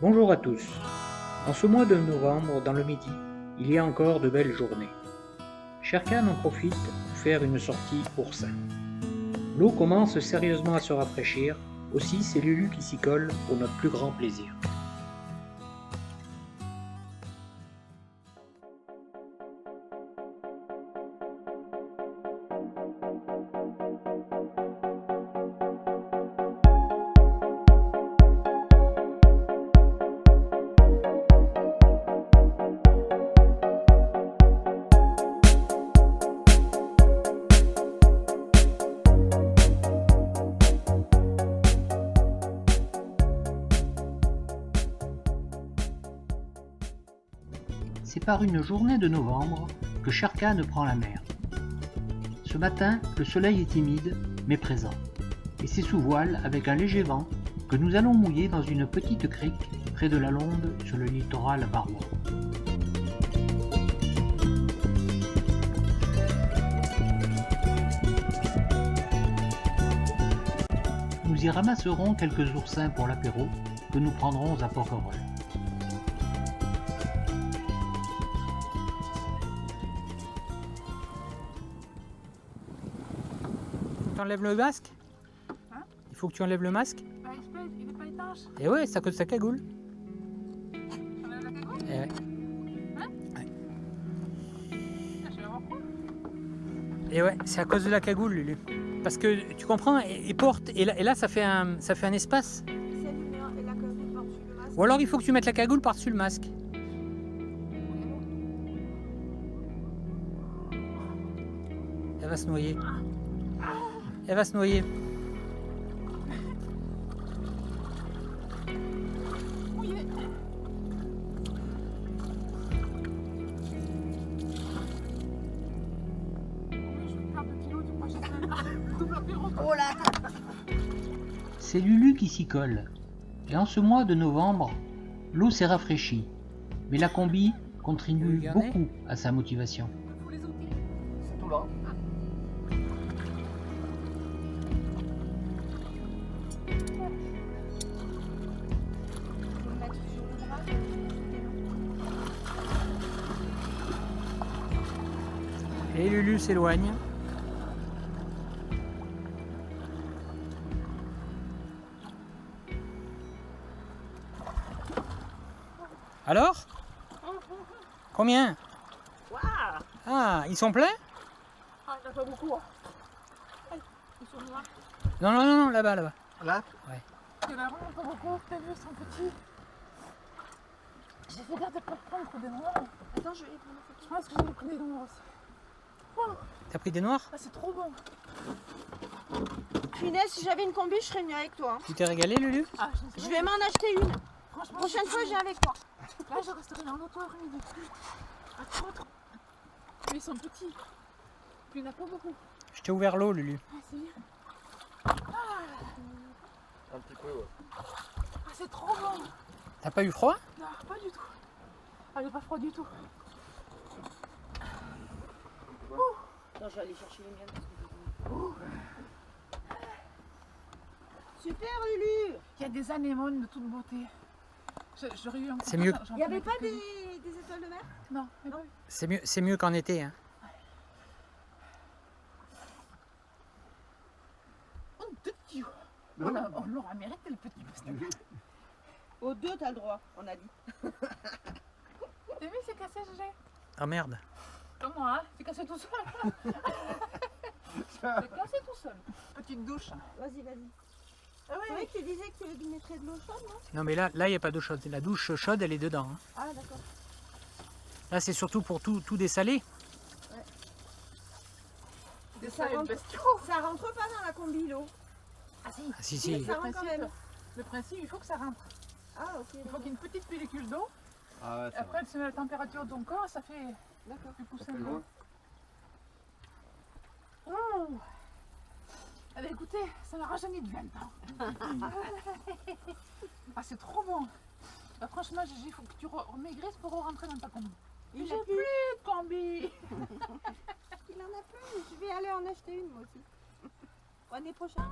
Bonjour à tous. En ce mois de novembre, dans le Midi, il y a encore de belles journées. Sherkan en profite pour faire une sortie oursin. L'eau commence sérieusement à se rafraîchir, aussi c'est Lulu qui s'y colle pour notre plus grand plaisir. C'est par une journée de novembre que Sherkan prend la mer. Ce matin, le soleil est timide, mais présent. Et c'est sous voile, avec un léger vent, que nous allons mouiller dans une petite crique près de la Londe sur le littoral barrois. Nous y ramasserons quelques oursins pour l'apéro que nous prendrons à Porquerolles. Tu enlèves le masque? Hein? Il faut que tu enlèves le masque? Bah, il est pas étanche. Et ouais, c'est à cause de sa cagoule. T'enlèves la cagoule? Et ouais. Hein? Ouais. Ah, je vais avoir froid. Et ouais, c'est à cause de la cagoule, Lulu. Parce que tu comprends, et porte, et là ça fait un espace. Ou alors il faut que tu mettes la cagoule par-dessus le masque. Elle va se noyer. Elle va se noyer. Mouillé. Je vais perdre 2 kilos du prochain semaine. Double apéro. Oh là! C'est Lulu qui s'y colle. Et en ce mois de novembre, l'eau s'est rafraîchie. Mais la combi contribue beaucoup à sa motivation. Il faut les outils. C'est tout là. Faut le mettre sur le bras. Et Lulu s'éloigne. Alors? Combien? Waouh! Ah, ils sont pleins? Ah, il n'y en a pas beaucoup. Hein. Aïe, ils sont noirs. Non, non, non, non, là-bas, là-bas. Là? Il y en a vraiment pas beaucoup. T'as vu, ils sont petits. J'ai fait gaffe de pas prendre des noirs. Attends, je vais les prendre en photo. Je pense que j'ai pris des noirs aussi. Oh, T'as pris des noirs? ah, c'est trop bon. Punaise, si j'avais une combi, je serais venue avec toi. Tu t'es régalé, Lulu? Ah, Je vais m'en acheter une. Franchement, Prochaine fois, je viens avec toi. Là, je resterai dans l'autre après-midi. Ah, trop. Mais ils sont petits. Puis il n'y en a pas beaucoup. Je t'ai ouvert l'eau, Lulu. Ah, c'est bien. Un petit peu, ouais. Ah, c'est trop bon. T'as pas eu froid? Non, pas du tout. Ah, il n'est pas froid du tout. Non, je vais aller chercher les miennes. Super, Lulu. Il y a des anémones de toute beauté. J'aurais eu un coup C'est de mieux. cœur, j'en Il n'y avait prenais pas quelques-unes. des étoiles de mer? Non, il y a pas eu. C'est mieux qu'en été, hein. Oh, deux petits. On l'aura mérité le petit pastèque. Aux deux, t'as le droit, on a dit. T'as vu, c'est cassé, GG. Oh merde. Comme moi, hein. C'est cassé tout seul. C'est cassé tout seul. Petite douche. Vas-y, vas-y. Ah C'est vrai oui. que tu disais que tu mettrais de l'eau chaude, non? Non, mais là, il n'y a pas d'eau chaude. La douche chaude, elle est dedans, hein. Ah, d'accord. Là, c'est surtout pour tout dessaler. Des Ça salés de rentre, bestiaux. ça rentre pas dans la combi, l'eau. Ah si. Ah, si, si. Ça rentre quand même. Le principe, il faut que ça rentre. Ah, ok. Il faut qu'il y ait une petite pellicule d'eau. Ah ouais, Et après, elle se met à la température de ton corps, ça fait D'accord. du coussin fait de loin. l'eau. Oh. Eh bien, écoutez, ça m'a rajeuni de 20 ans. Ah, c'est trop bon. Bah, franchement, Gigi, il faut que tu maigrisses pour rentrer dans ta combi. Il J'ai a plus de combi. Il en a plus. Je vais aller en acheter une, moi aussi. L'année prochaine.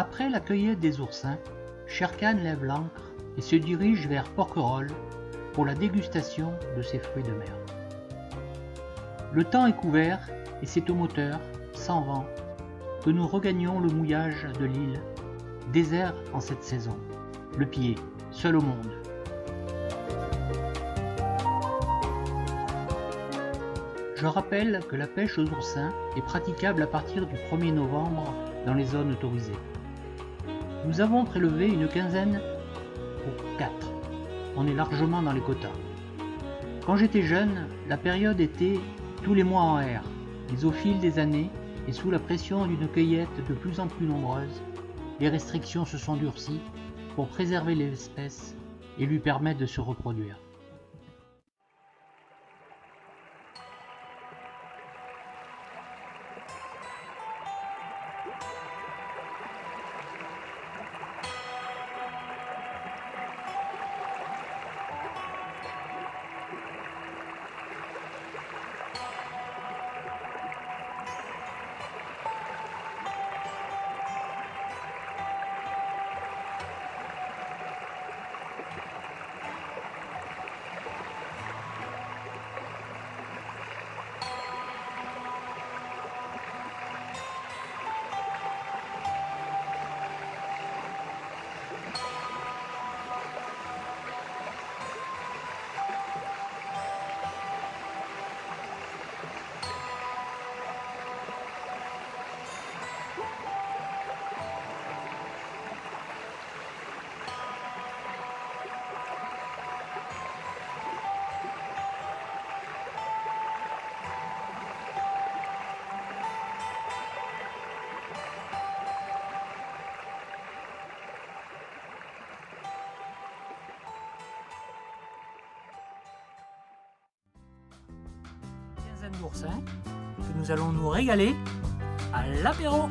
Après la cueillette des oursins, Shere-Khan lève l'ancre et se dirige vers Porquerolles pour la dégustation de ses fruits de mer. Le temps est couvert et c'est au moteur, sans vent, que nous regagnons le mouillage de l'île, désert en cette saison, le pied, seul au monde. Je rappelle que la pêche aux oursins est praticable à partir du 1er novembre dans les zones autorisées. Nous avons prélevé une quinzaine pour 4. On est largement dans les quotas. Quand j'étais jeune, la période était tous les mois en R, mais au fil des années, et sous la pression d'une cueillette de plus en plus nombreuse, les restrictions se sont durcies pour préserver l'espèce et lui permettre de se reproduire. D'oursins que nous allons nous régaler à l'apéro.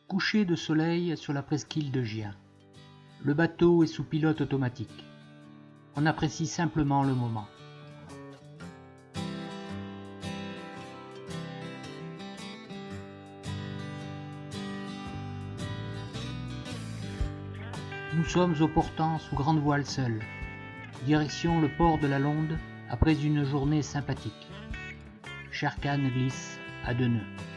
Coucher de soleil sur la presqu'île de Gien. Le bateau est sous pilote automatique. On apprécie simplement le moment. Nous sommes au portant sous grande voile seul. Direction le port de la Londe après une journée sympathique. Shere-Khan glisse à 2 nœuds.